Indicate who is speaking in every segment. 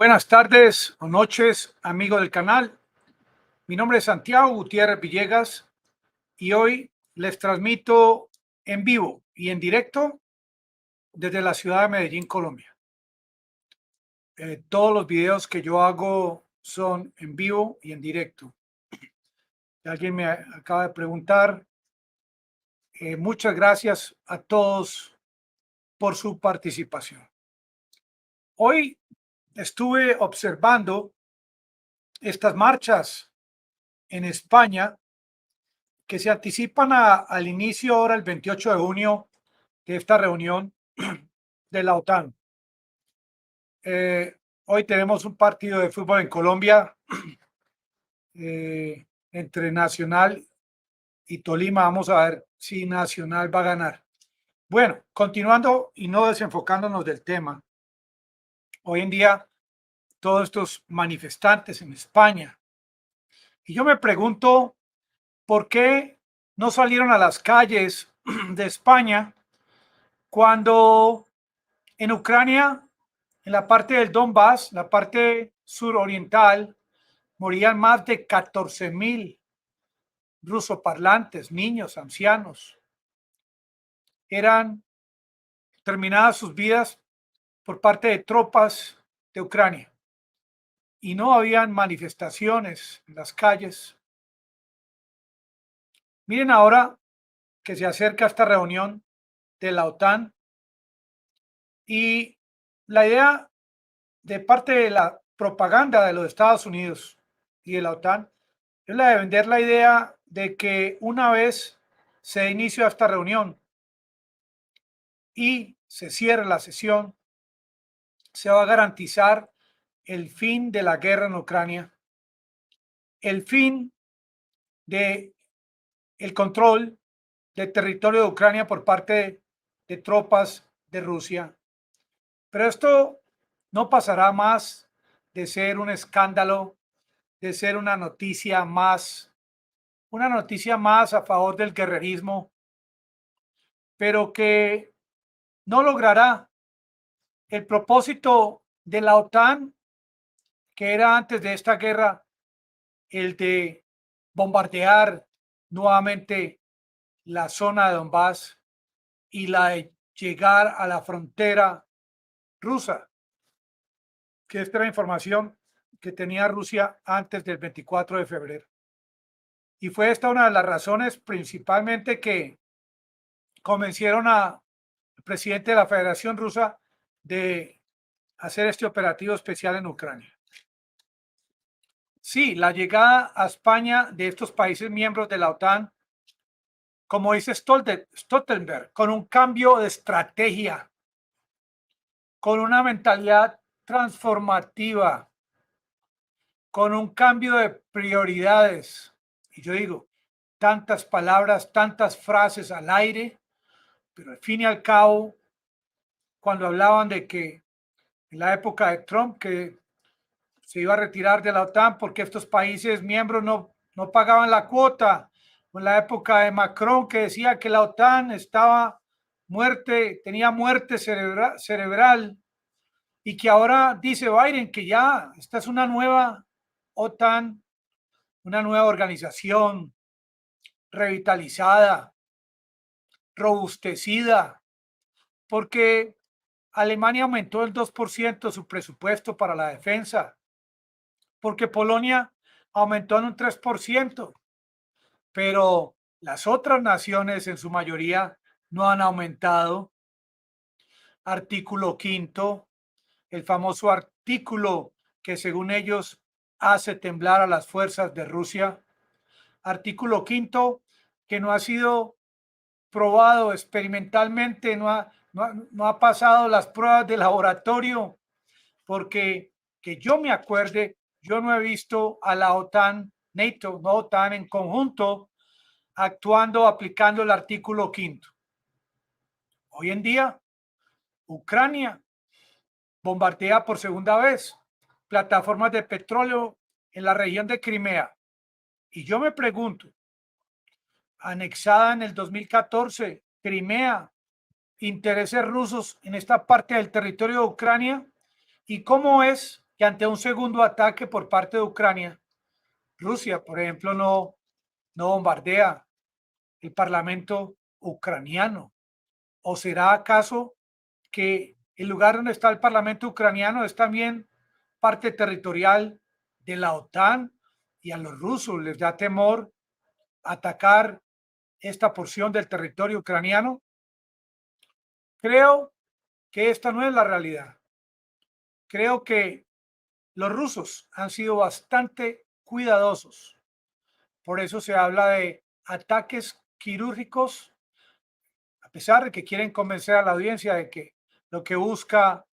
Speaker 1: Buenas tardes o noches, amigo del canal. Mi nombre es Santiago Gutiérrez Villegas y hoy les transmito en vivo y en directo desde la ciudad de Medellín, Colombia. Todos los videos que yo hago son en vivo y en directo. Alguien me acaba de preguntar. Muchas gracias a todos por su participación. Hoy estuve observando estas marchas en España que se anticipan al inicio ahora, el 28 de junio, de esta reunión de la OTAN. Hoy tenemos un partido de fútbol en Colombia entre Nacional y Tolima. Vamos a ver si Nacional va a ganar. Bueno, continuando y no desenfocándonos del tema, hoy en día todos estos manifestantes en España, y yo me pregunto por qué no salieron a las calles de España cuando en Ucrania, en la parte del Donbass, la parte suroriental, morían más de 14,000 rusoparlantes, niños, ancianos. Eran terminadas sus vidas por parte de tropas de Ucrania. Y no habían manifestaciones en las calles. Miren ahora que se acerca esta reunión de la OTAN y la idea de parte de la propaganda de los Estados Unidos y de la OTAN es la de vender la idea de que una vez se dé inicio a esta reunión y se cierre la sesión, se va a garantizar el fin de la guerra en Ucrania, el fin de el control del territorio de Ucrania por parte de tropas de Rusia. Pero esto no pasará más de ser un escándalo, de ser una noticia más a favor del guerrerismo, pero que no logrará el propósito de la OTAN, que era antes de esta guerra el de bombardear nuevamente la zona de Donbass y la de llegar a la frontera rusa, que esta era información que tenía Rusia antes del 24 de febrero. Y fue esta una de las razones principalmente que convencieron al presidente de la Federación Rusa de hacer este operativo especial en Ucrania. Sí, la llegada a España de estos países miembros de la OTAN, como dice Stoltenberg, con un cambio de estrategia, con una mentalidad transformativa, con un cambio de prioridades. Y yo digo, tantas palabras, tantas frases al aire, pero al fin y al cabo, cuando hablaban de que en la época de Trump, que se iba a retirar de la OTAN porque estos países miembros no pagaban la cuota, o en la época de Macron, que decía que la OTAN estaba tenía muerte cerebral, y que ahora dice Biden que ya esta es una nueva OTAN, una nueva organización revitalizada, robustecida, porque Alemania aumentó el 2% su presupuesto para la defensa, porque Polonia aumentó en un 3%, pero las otras naciones en su mayoría no han aumentado. Artículo quinto, el famoso artículo que según ellos hace temblar a las fuerzas de Rusia. Artículo quinto que no ha sido probado experimentalmente, no ha pasado las pruebas de laboratorio, porque que yo me acuerde, yo no he visto a la OTAN, NATO, no OTAN en conjunto, actuando, aplicando el artículo quinto. Hoy en día, Ucrania bombardea por segunda vez plataformas de petróleo en la región de Crimea. Y yo me pregunto, anexada en el 2014, Crimea, intereses rusos en esta parte del territorio de Ucrania, y cómo es que ante un segundo ataque por parte de Ucrania, Rusia, por ejemplo, no bombardea el parlamento ucraniano? ¿O será acaso que el lugar donde está el parlamento ucraniano es también parte territorial de la OTAN y a los rusos les da temor atacar esta porción del territorio ucraniano? Creo que esta no es la realidad. Creo que los rusos han sido bastante cuidadosos. Por eso se habla de ataques quirúrgicos, a pesar de que quieren convencer a la audiencia de que lo que busca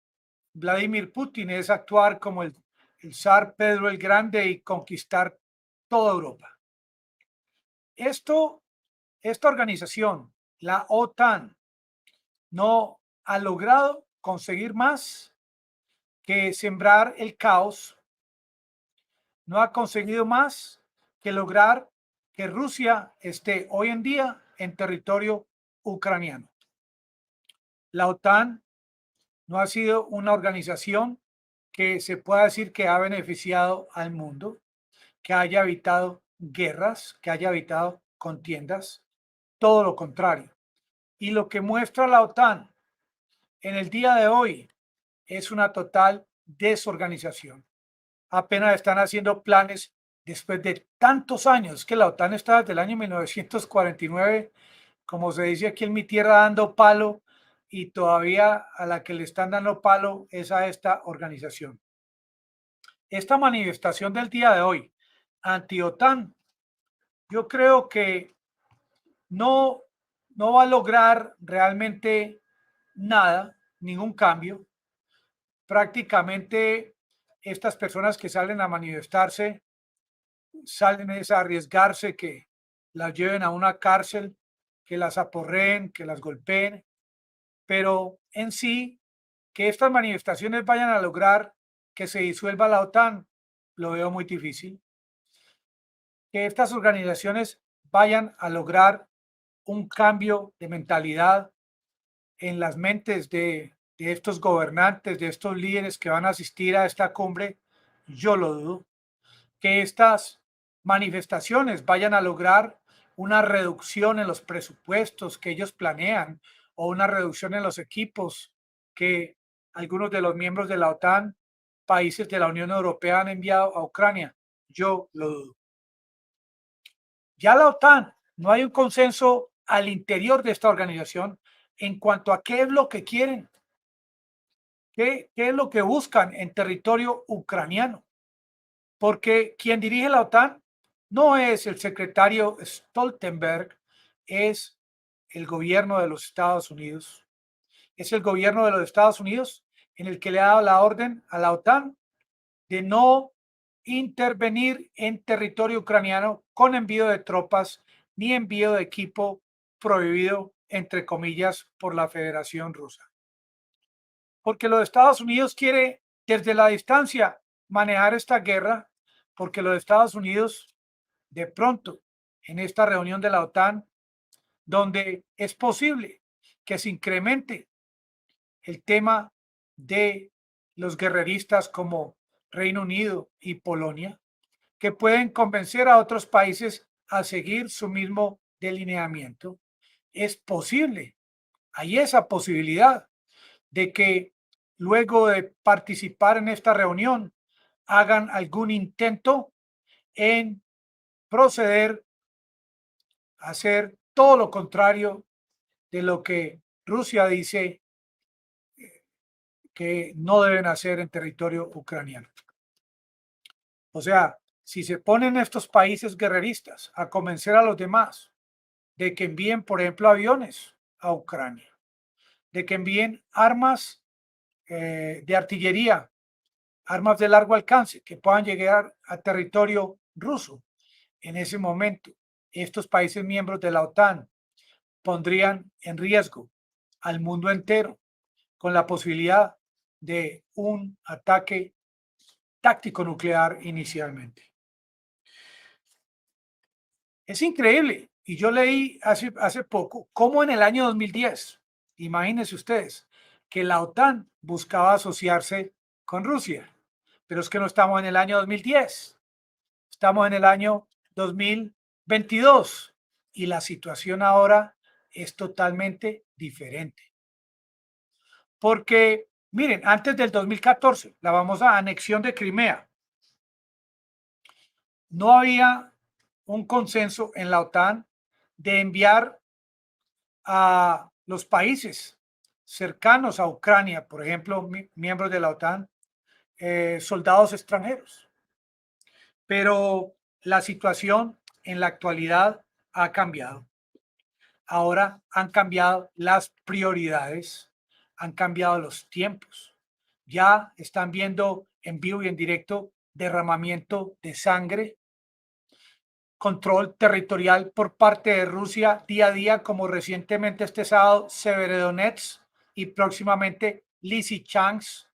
Speaker 1: Vladimir Putin es actuar como el zar Pedro el Grande y conquistar toda Europa. Esta organización, la OTAN, no ha logrado conseguir más que sembrar el caos, no ha conseguido más que lograr que Rusia esté hoy en día en territorio ucraniano. La OTAN no ha sido una organización que se pueda decir que ha beneficiado al mundo, que haya evitado guerras, que haya evitado contiendas, todo lo contrario. Y lo que muestra la OTAN en el día de hoy es una total desorganización. Apenas están haciendo planes después de tantos años, que la OTAN está desde el año 1949, como se dice aquí en mi tierra, dando palo, y todavía a la que le están dando palo es a esta organización. Esta manifestación del día de hoy, anti-OTAN, yo creo que no, no va a lograr realmente nada, ningún cambio. Prácticamente estas personas que salen a manifestarse salen a arriesgarse que las lleven a una cárcel, que las aporreen, que las golpeen, pero en sí, que estas manifestaciones vayan a lograr que se disuelva la OTAN, lo veo muy difícil. Que estas organizaciones vayan a lograr un cambio de mentalidad en las mentes de estos gobernantes, de estos líderes que van a asistir a esta cumbre, yo lo dudo. Que estas manifestaciones vayan a lograr una reducción en los presupuestos que ellos planean o una reducción en los equipos que algunos de los miembros de la OTAN, países de la Unión Europea han enviado a Ucrania. Yo lo dudo. Ya la OTAN, no hay un consenso al interior de esta organización en cuanto a qué es lo que quieren, qué es lo que buscan en territorio ucraniano. Porque quien dirige la OTAN no es el secretario Stoltenberg, es el gobierno de los Estados Unidos. Es el gobierno de los Estados Unidos en el que le ha dado la orden a la OTAN de no intervenir en territorio ucraniano con envío de tropas ni envío de equipo prohibido, entre comillas, por la Federación Rusa. Porque los Estados Unidos quiere desde la distancia manejar esta guerra, porque los Estados Unidos de pronto en esta reunión de la OTAN, donde es posible que se incremente el tema de los guerreristas como Reino Unido y Polonia, que pueden convencer a otros países a seguir su mismo delineamiento. Es posible, hay esa posibilidad de que luego de participar en esta reunión hagan algún intento en proceder a hacer todo lo contrario de lo que Rusia dice que no deben hacer en territorio ucraniano. O sea, si se ponen estos países guerreristas a convencer a los demás de que envíen, por ejemplo, aviones a Ucrania, de que envíen armas de artillería, armas de largo alcance que puedan llegar a territorio ruso, en ese momento estos países miembros de la OTAN pondrían en riesgo al mundo entero con la posibilidad de un ataque táctico nuclear inicialmente. Es increíble. Y yo leí hace poco cómo en el año 2010, imagínense ustedes, que la OTAN buscaba asociarse con Rusia. pero es que no estamos en el año 2010, estamos en el año 2022 y la situación ahora es totalmente diferente. Porque, miren, antes del 2014, la famosa anexión de Crimea, no había un consenso en la OTAN de enviar a los países cercanos a Ucrania, por ejemplo, miembros de la OTAN, soldados extranjeros. Pero la situación en la actualidad ha cambiado. Ahora han cambiado las prioridades, han cambiado los tiempos. Ya están viendo en vivo y en directo derramamiento de sangre, control territorial por parte de Rusia día a día, como recientemente este sábado Severodonetsk y próximamente Lysychansk,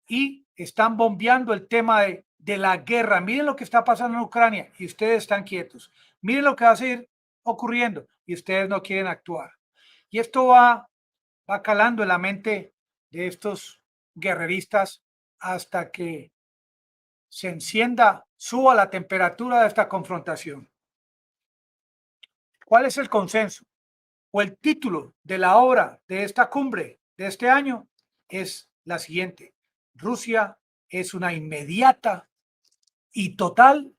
Speaker 1: y están bombeando el tema de la guerra. Miren lo que está pasando en Ucrania y ustedes están quietos. Miren lo que va a seguir ocurriendo y ustedes no quieren actuar. Y esto va calando en la mente de estos guerreristas hasta que se encienda, suba la temperatura de esta confrontación. ¿Cuál es el consenso? O el título de la obra de esta cumbre de este año es la siguiente: Rusia es una inmediata y total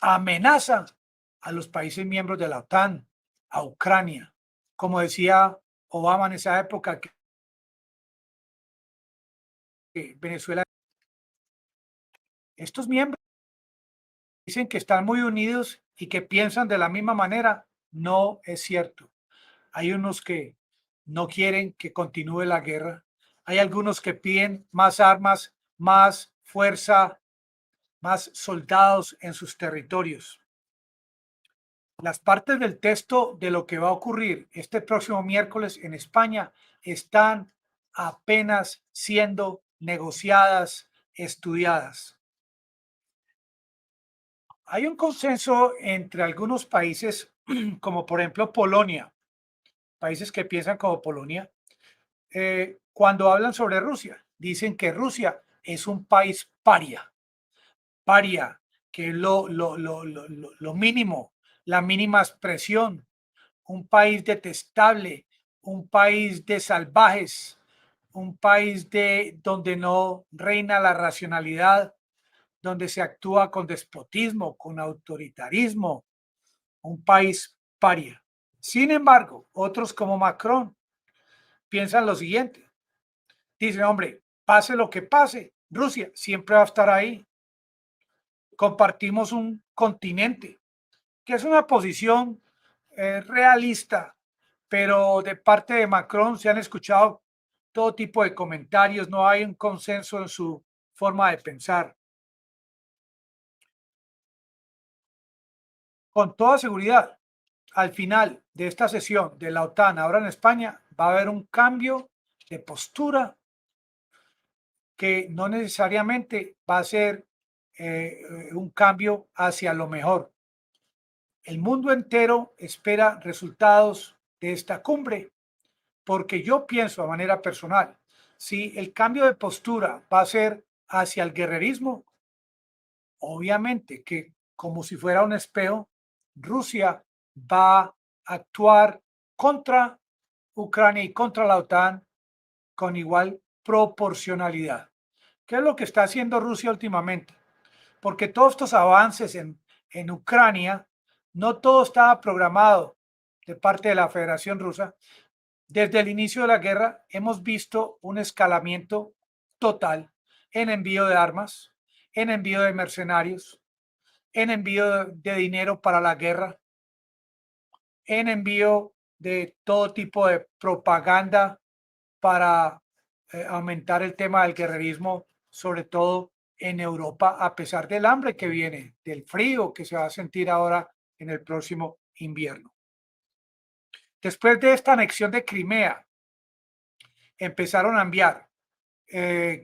Speaker 1: amenaza a los países miembros de la OTAN, a Ucrania. Como decía Obama en esa época, que Venezuela, estos miembros dicen que están muy unidos y que piensan de la misma manera. No es cierto. Hay unos que no quieren que continúe la guerra. Hay algunos que piden más armas, más fuerza, más soldados en sus territorios. Las partes del texto de lo que va a ocurrir este próximo miércoles en España están apenas siendo negociadas, estudiadas. Hay un consenso entre algunos países, como por ejemplo Polonia, países que piensan como Polonia, cuando hablan sobre Rusia. Dicen que Rusia es un país paria, que es lo mínimo, la mínima expresión, un país detestable, un país de salvajes, un país donde no reina la racionalidad, donde se actúa con despotismo, con autoritarismo, un país paria. Sin embargo, otros como Macron piensan lo siguiente. Dicen, hombre, pase lo que pase, Rusia siempre va a estar ahí. Compartimos un continente, que es una posición realista, pero de parte de Macron se han escuchado todo tipo de comentarios, no hay un consenso en su forma de pensar. Con toda seguridad, al final de esta sesión de la OTAN ahora en España, va a haber un cambio de postura que no necesariamente va a ser un cambio hacia lo mejor. El mundo entero espera resultados de esta cumbre, porque yo pienso de manera personal, si el cambio de postura va a ser hacia el guerrerismo, obviamente que, como si fuera un espejo, Rusia va a actuar contra Ucrania y contra la OTAN con igual proporcionalidad. ¿Qué es lo que está haciendo Rusia últimamente? Porque todos estos avances en Ucrania, no todo estaba programado de parte de la Federación Rusa. Desde el inicio de la guerra hemos visto un escalamiento total en envío de armas, en envío de mercenarios, en envío de dinero para la guerra, en envío de todo tipo de propaganda para aumentar el tema del guerrerismo, sobre todo en Europa, a pesar del hambre que viene, del frío que se va a sentir ahora en el próximo invierno. Después de esta anexión de Crimea, empezaron a enviar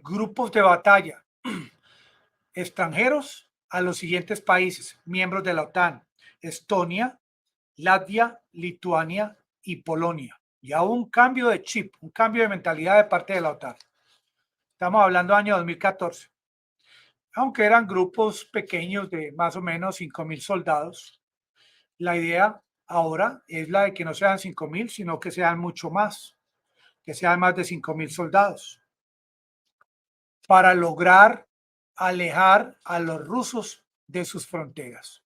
Speaker 1: grupos de batalla extranjeros a los siguientes países, miembros de la OTAN: Estonia, Latvia, Lituania y Polonia. Ya hubo un cambio de chip, un cambio de mentalidad de parte de la OTAN. Estamos hablando del año 2014. aunque eran grupos pequeños de más o menos 5.000 soldados. La idea ahora es la de que no sean 5.000, sino que sean mucho más, que sean más de 5.000 soldados, para lograr alejar a los rusos de sus fronteras.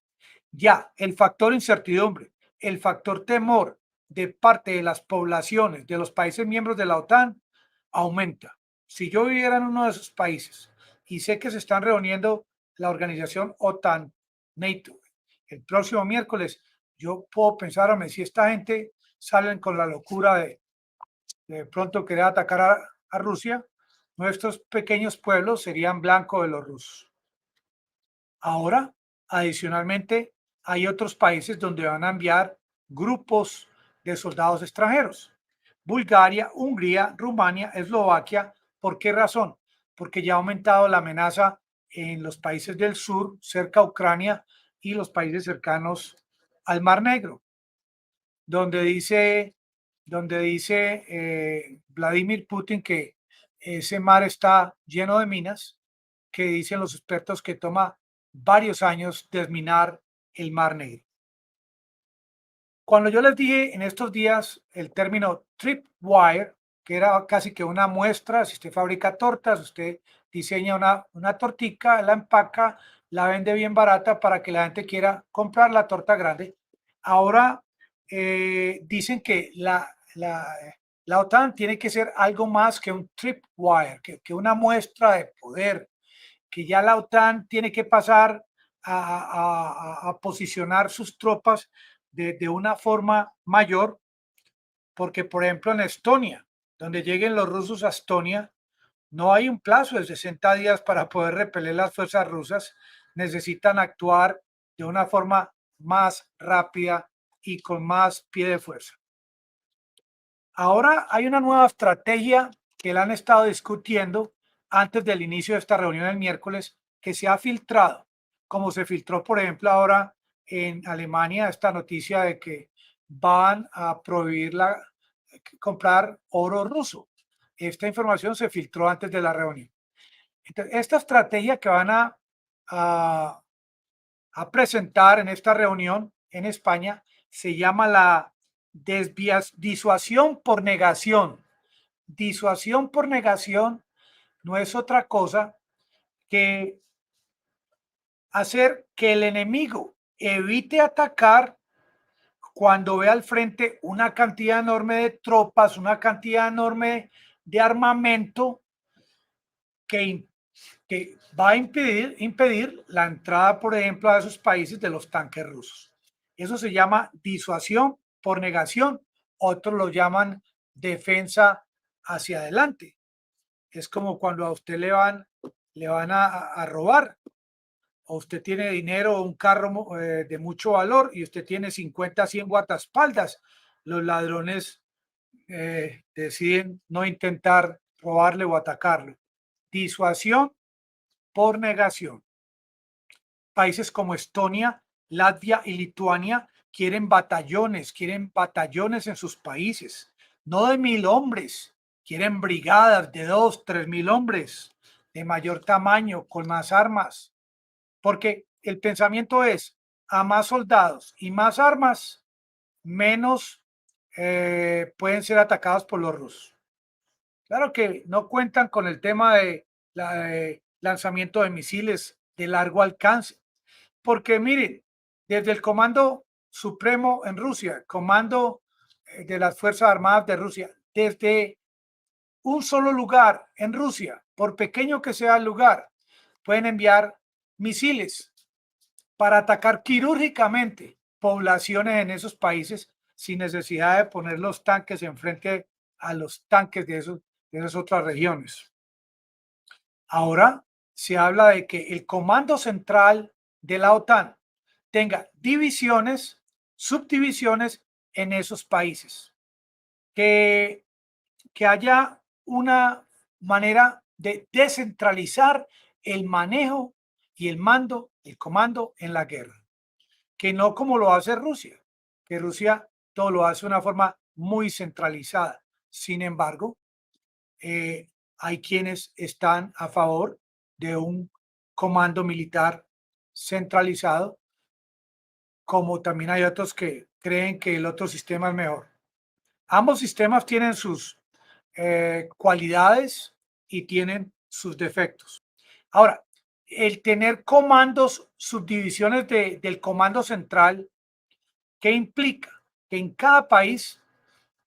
Speaker 1: Ya, el factor incertidumbre, el factor temor de parte de las poblaciones de los países miembros de la OTAN aumenta. Si yo viviera en uno de esos países y sé que se están reuniendo la organización OTAN, NATO, el próximo miércoles, yo puedo pensar, hombre, si esta gente salen con la locura de pronto querer atacar a Rusia, nuestros pequeños pueblos serían blanco de los rusos. Ahora, adicionalmente, hay otros países donde van a enviar grupos de soldados extranjeros. Bulgaria, Hungría, Rumania, Eslovaquia. ¿Por qué razón? Porque ya ha aumentado la amenaza en los países del sur, cerca a Ucrania y los países cercanos al Mar Negro, donde dice Vladimir Putin que ese mar está lleno de minas, que dicen los expertos que toma varios años desminar el Mar Negro. Cuando yo les dije en estos días el término tripwire, que era casi que una muestra, si usted fabrica tortas, usted diseña una tortica, la empaca, la vende bien barata para que la gente quiera comprar la torta grande. Ahora dicen que la OTAN tiene que ser algo más que un tripwire, que una muestra de poder, que ya la OTAN tiene que pasar a posicionar sus tropas de una forma mayor, porque por ejemplo en Estonia, donde lleguen los rusos a Estonia, no hay un plazo de 60 días para poder repeler las fuerzas rusas, necesitan actuar de una forma más rápida y con más pie de fuerza. Ahora hay una nueva estrategia que la han estado discutiendo antes del inicio de esta reunión el miércoles, que se ha filtrado, como se filtró, por ejemplo, ahora en Alemania, esta noticia de que van a prohibir comprar oro ruso. Esta información se filtró antes de la reunión. Entonces, esta estrategia que van a presentar en esta reunión en España se llama la disuasión por negación. Disuasión por negación no es otra cosa que hacer que el enemigo evite atacar cuando ve al frente una cantidad enorme de tropas, una cantidad enorme de armamento que, que va a impedir la entrada, por ejemplo, a esos países de los tanques rusos. Eso se llama disuasión por negación. Otros lo llaman defensa hacia adelante. Es como cuando a usted le van a robar, o usted tiene dinero o un carro de mucho valor y usted tiene 50, 100 guardaespaldas. Los ladrones deciden no intentar robarle o atacarlo. Disuasión por negación. Países como Estonia, Latvia y Lituania quieren batallones en sus países, no de 1.000 hombres, quieren brigadas de 2, 3.000 hombres de mayor tamaño, con más armas, porque el pensamiento es a más soldados y más armas, menos pueden ser atacados por los rusos. Claro que no cuentan con el tema de lanzamiento de misiles de largo alcance, porque miren, desde el Comando Supremo en Rusia, Comando de las Fuerzas Armadas de Rusia, desde un solo lugar en Rusia, por pequeño que sea el lugar, pueden enviar misiles para atacar quirúrgicamente poblaciones en esos países sin necesidad de poner los tanques enfrente a los tanques de esas otras regiones. Ahora se habla de que el comando central de la OTAN tenga divisiones, subdivisiones en esos países, que haya una manera de descentralizar el manejo y el mando, el comando en la guerra, que no como lo hace Rusia, que Rusia todo lo hace de una forma muy centralizada. Sin embargo, hay quienes están a favor de un comando militar centralizado, como también hay otros que creen que el otro sistema es mejor. Ambos sistemas tienen sus cualidades y tienen sus defectos. Ahora, el tener comandos, subdivisiones del comando central, ¿qué implica? Que en cada país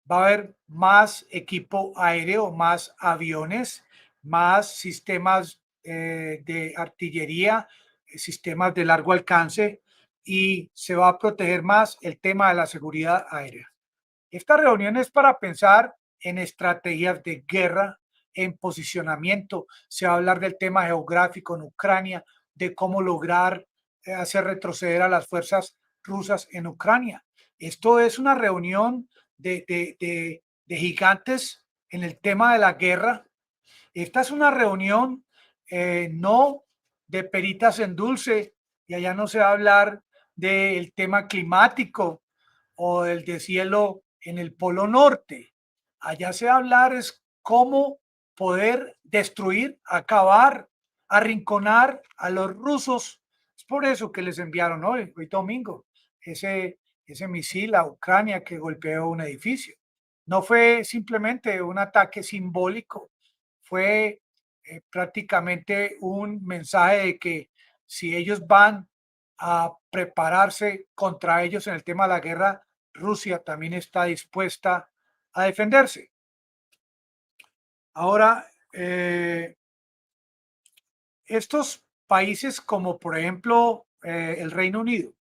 Speaker 1: va a haber más equipo aéreo, más aviones, más sistemas de artillería, sistemas de largo alcance, y se va a proteger más el tema de la seguridad aérea. Esta reunión es para pensar en estrategias de guerra, en posicionamiento. Se va a hablar del tema geográfico en Ucrania, de cómo lograr hacer retroceder a las fuerzas rusas en Ucrania. Esto es una reunión de gigantes en el tema de la guerra. Esta es una reunión no de peritas en dulce, y allá no se va a hablar del tema climático o del deshielo en el Polo Norte. Allá se va a hablar es cómo poder destruir, acabar, arrinconar a los rusos. Es por eso que les enviaron hoy domingo, ese misil a Ucrania que golpeó un edificio. No fue simplemente un ataque simbólico, fue prácticamente un mensaje de que si ellos van a prepararse contra ellos en el tema de la guerra, Rusia también está dispuesta a defenderse. Ahora, estos países como por ejemplo el Reino Unido.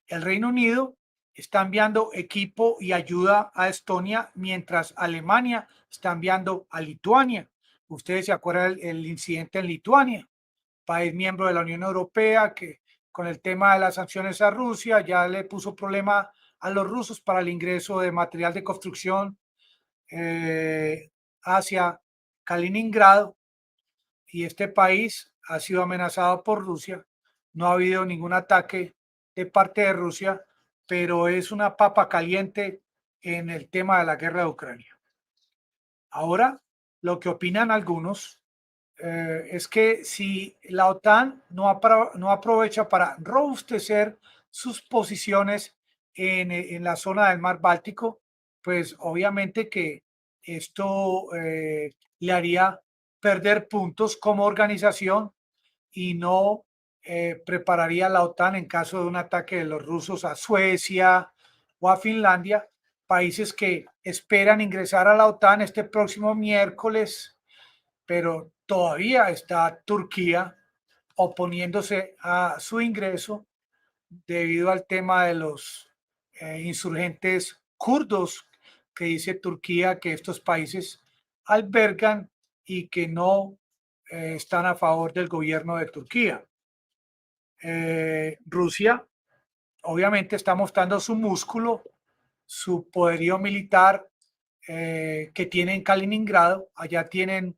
Speaker 1: El Reino Unido está enviando equipo y ayuda a Estonia, mientras Alemania está enviando a Lituania. Ustedes se acuerdan el incidente en Lituania, país miembro de la Unión Europea que con el tema de las sanciones a Rusia ya le puso problema a los rusos para el ingreso de material de construcción hacia Kaliningrado, y este país ha sido amenazado por Rusia. No ha habido ningún ataque de parte de Rusia, pero es una papa caliente en el tema de la guerra de Ucrania. Ahora, lo que opinan algunos es que si la OTAN no aprovecha para robustecer sus posiciones en la zona del mar Báltico, pues obviamente que esto le haría perder puntos como organización y no prepararía la OTAN en caso de un ataque de los rusos a Suecia o a Finlandia, países que esperan ingresar a la OTAN este próximo miércoles, pero todavía está Turquía oponiéndose a su ingreso debido al tema de los insurgentes kurdos, que dice Turquía que estos países albergan y que no están a favor del gobierno de Turquía. Rusia obviamente está mostrando su músculo, su poderío militar que tiene en Kaliningrado. Allá tienen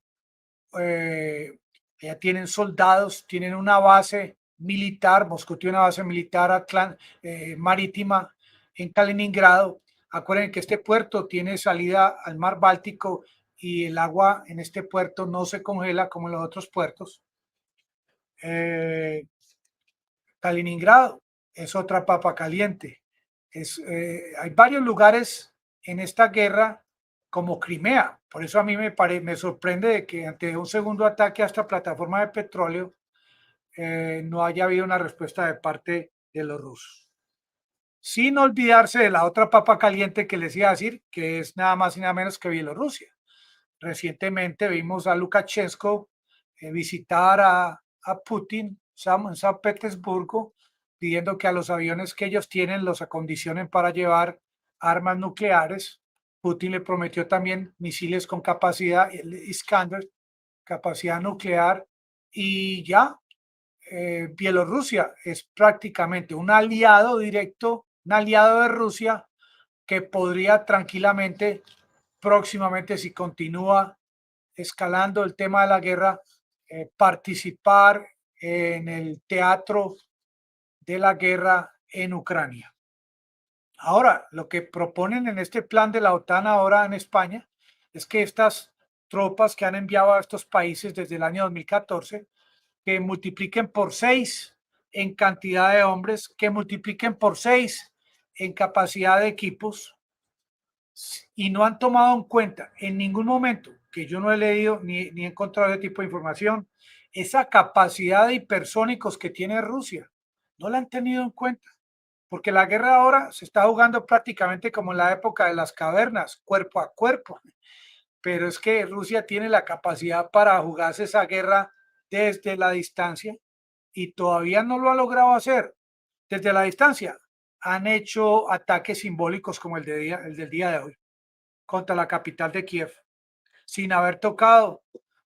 Speaker 1: soldados, tienen una base militar. Moscú tiene una base militar marítima en Kaliningrado. Acuérdense que este puerto tiene salida al mar Báltico y el agua en este puerto no se congela como en los otros puertos. Kaliningrado es otra papa caliente. Hay varios lugares en esta guerra como Crimea. Por eso a mí me sorprende de que ante un segundo ataque a esta plataforma de petróleo no haya habido una respuesta de parte de los rusos. Sin olvidarse de la otra papa caliente que les iba a decir, que es nada más y nada menos que Bielorrusia. Recientemente vimos a Lukashenko visitar a Putin en San Petersburgo, pidiendo que a los aviones que ellos tienen los acondicionen para llevar armas nucleares. Putin le prometió también misiles con capacidad, el Iskander, capacidad nuclear, y ya Bielorrusia es prácticamente un aliado directo, un aliado de Rusia que podría tranquilamente, próximamente, si continúa escalando el tema de la guerra, participar en el teatro de la guerra en Ucrania. Ahora, lo que proponen en este plan de la OTAN ahora en España es que estas tropas que han enviado a estos países desde el año 2014, que multipliquen por 6 en cantidad de hombres, que multipliquen por 6 en capacidad de equipos, y no han tomado en cuenta en ningún momento, que yo no he leído ni he encontrado ese tipo de información, esa capacidad de hipersónicos que tiene Rusia. No la han tenido en cuenta, porque la guerra ahora se está jugando prácticamente como en la época de las cavernas, cuerpo a cuerpo. Pero es que Rusia tiene la capacidad para jugarse esa guerra desde la distancia y todavía no lo ha logrado hacer. Desde la distancia han hecho ataques simbólicos como el del día de hoy contra la capital de Kiev, sin haber tocado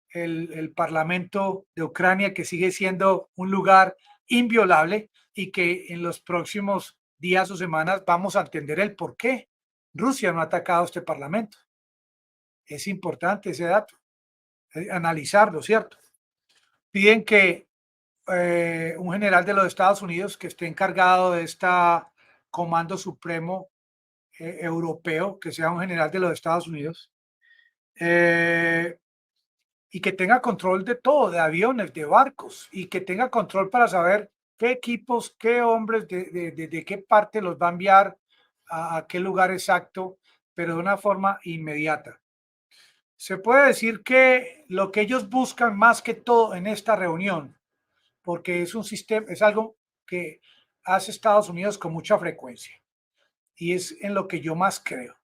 Speaker 1: el Parlamento de Ucrania, que sigue siendo un lugar inviolable y que en los próximos días o semanas vamos a entender el por qué Rusia no ha atacado este Parlamento. Es importante ese dato, analizarlo, ¿cierto? Piden que un general de los Estados Unidos que esté encargado de este Comando Supremo Europeo, que sea un general de los Estados Unidos, y que tenga control de todo, de aviones, de barcos, y que tenga control para saber qué equipos, qué hombres, de qué parte los va a enviar a qué lugar exacto, pero de una forma inmediata. Se puede decir que lo que ellos buscan más que todo en esta reunión, porque es un sistema, es algo que hace Estados Unidos con mucha frecuencia y es en lo que yo más creo.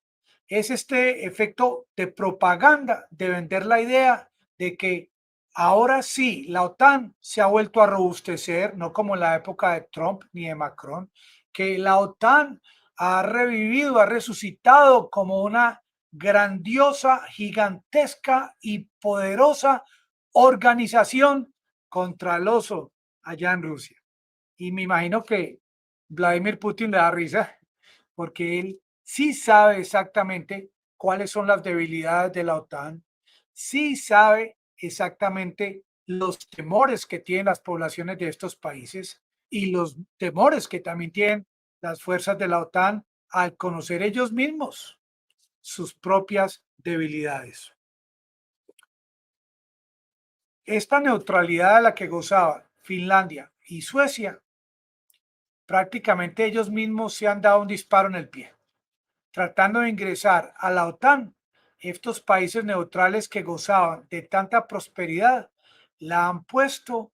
Speaker 1: Es este efecto de propaganda, de vender la idea de que ahora sí, la OTAN se ha vuelto a robustecer, no como en la época de Trump ni de Macron, que la OTAN ha revivido, ha resucitado como una grandiosa, gigantesca y poderosa organización contra el oso allá en Rusia. Y me imagino que Vladimir Putin le da risa porque él sí sabe exactamente cuáles son las debilidades de la OTAN, sí sabe exactamente los temores que tienen las poblaciones de estos países y los temores que también tienen las fuerzas de la OTAN al conocer ellos mismos sus propias debilidades. Esta neutralidad de la que gozaban Finlandia y Suecia, prácticamente ellos mismos se han dado un disparo en el pie tratando de ingresar a la OTAN. Estos países neutrales que gozaban de tanta prosperidad la han puesto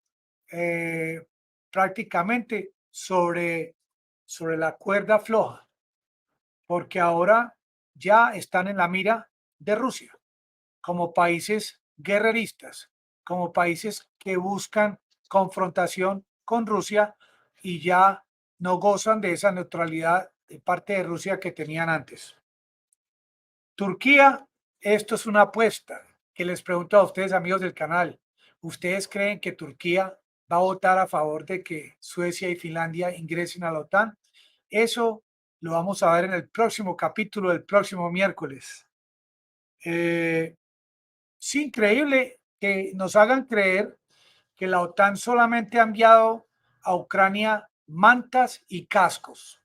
Speaker 1: eh, prácticamente sobre la cuerda floja, porque ahora ya están en la mira de Rusia como países guerreristas, como países que buscan confrontación con Rusia y ya no gozan de esa neutralidad de parte de Rusia que tenían antes. Turquía, esto es una apuesta que les pregunto a ustedes, amigos del canal. ¿Ustedes creen que Turquía va a votar a favor de que Suecia y Finlandia ingresen a la OTAN? Eso lo vamos a ver en el próximo capítulo del próximo miércoles. Es increíble que nos hagan creer que la OTAN solamente ha enviado a Ucrania mantas y cascos.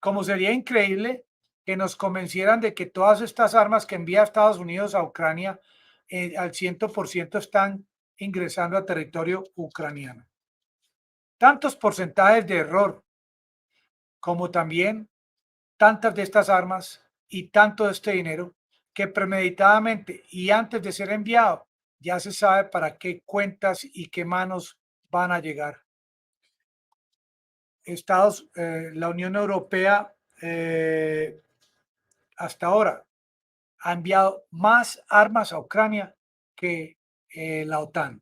Speaker 1: Como sería increíble que nos convencieran de que todas estas armas que envía Estados Unidos a Ucrania al 100% están ingresando a territorio ucraniano. Tantos porcentajes de error como también tantas de estas armas y tanto de este dinero que premeditadamente y antes de ser enviado ya se sabe para qué cuentas y qué manos van a llegar. La Unión Europea hasta ahora ha enviado más armas a Ucrania que la OTAN.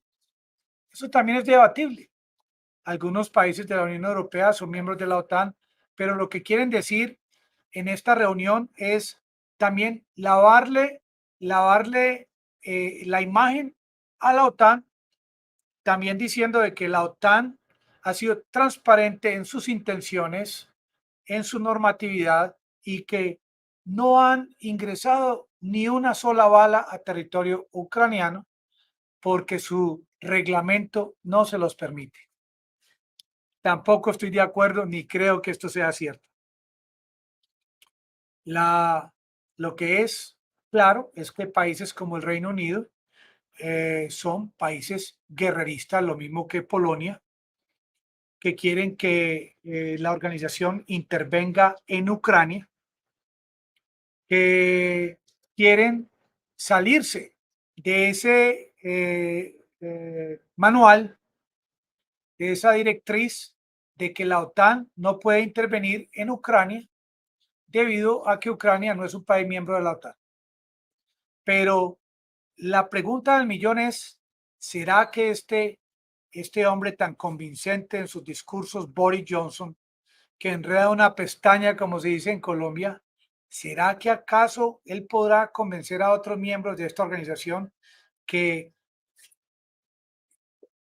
Speaker 1: Eso también es debatible. Algunos países de la Unión Europea son miembros de la OTAN, pero lo que quieren decir en esta reunión es también lavarle la imagen a la OTAN, también diciendo de que la OTAN ha sido transparente en sus intenciones, en su normatividad y que no han ingresado ni una sola bala a territorio ucraniano porque su reglamento no se los permite. Tampoco estoy de acuerdo ni creo que esto sea cierto. Lo que es claro es que países como el Reino Unido son países guerreristas, lo mismo que Polonia, que quieren que la organización intervenga en Ucrania, que quieren salirse de ese manual, de esa directriz de que la OTAN no puede intervenir en Ucrania debido a que Ucrania no es un país miembro de la OTAN. Pero la pregunta del millón es, ¿será que este hombre tan convincente en sus discursos, Boris Johnson, que enreda una pestaña, como se dice en Colombia, ¿será que acaso él podrá convencer a otros miembros de esta organización que,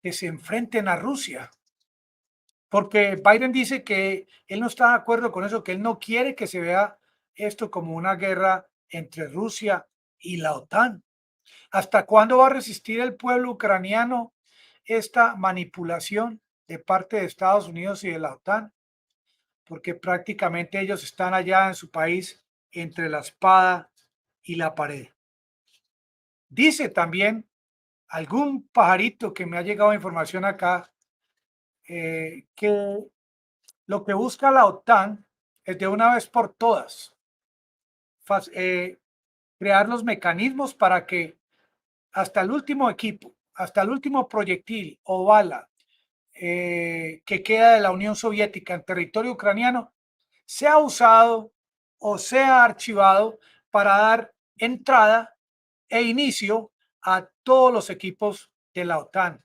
Speaker 1: que se enfrenten a Rusia? Porque Biden dice que él no está de acuerdo con eso, que él no quiere que se vea esto como una guerra entre Rusia y la OTAN. ¿Hasta cuándo va a resistir el pueblo ucraniano esta manipulación de parte de Estados Unidos y de la OTAN? Porque prácticamente ellos están allá en su país entre la espada y la pared. Dice también algún pajarito que me ha llegado información acá que lo que busca la OTAN es de una vez por todas crear los mecanismos para que hasta el último equipo, hasta el último proyectil o bala que queda de la Unión Soviética en territorio ucraniano sea usado o sea archivado para dar entrada e inicio a todos los equipos de la OTAN.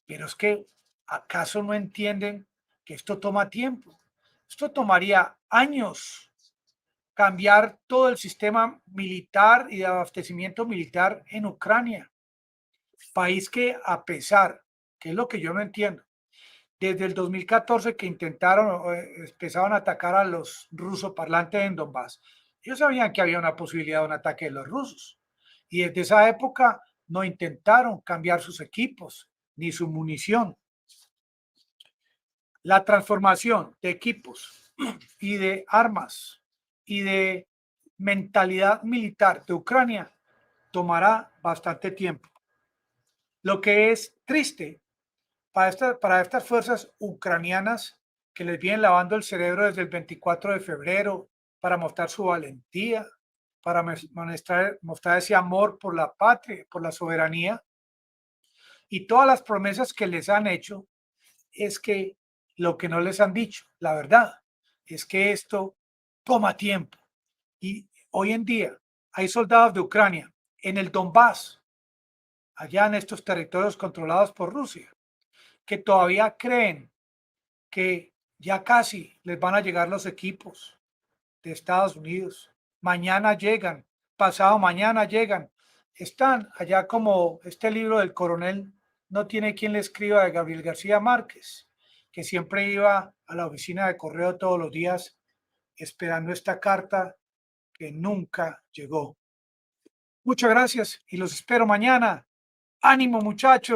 Speaker 1: Pero es que, ¿acaso no entienden que esto toma tiempo? Esto tomaría años cambiar todo el sistema militar y de abastecimiento militar en Ucrania. País que a pesar, que es lo que yo no entiendo, desde el 2014 que intentaron, empezaron a atacar a los rusoparlantes en Donbass, ellos sabían que había una posibilidad de un ataque de los rusos. Y desde esa época no intentaron cambiar sus equipos ni su munición. La transformación de equipos y de armas y de mentalidad militar de Ucrania tomará bastante tiempo. Lo que es triste para estas fuerzas ucranianas que les vienen lavando el cerebro desde el 24 de febrero para mostrar su valentía, para mostrar ese amor por la patria, por la soberanía y todas las promesas que les han hecho, es que lo que no les han dicho, la verdad, es que esto toma tiempo. Y hoy en día hay soldados de Ucrania en el Donbass, allá en estos territorios controlados por Rusia, que todavía creen que ya casi les van a llegar los equipos de Estados Unidos. Mañana llegan, pasado mañana llegan. Están allá como este libro del coronel no tiene quien le escriba de Gabriel García Márquez, que siempre iba a la oficina de correo todos los días esperando esta carta que nunca llegó. Muchas gracias y los espero mañana. Ánimo, muchachos.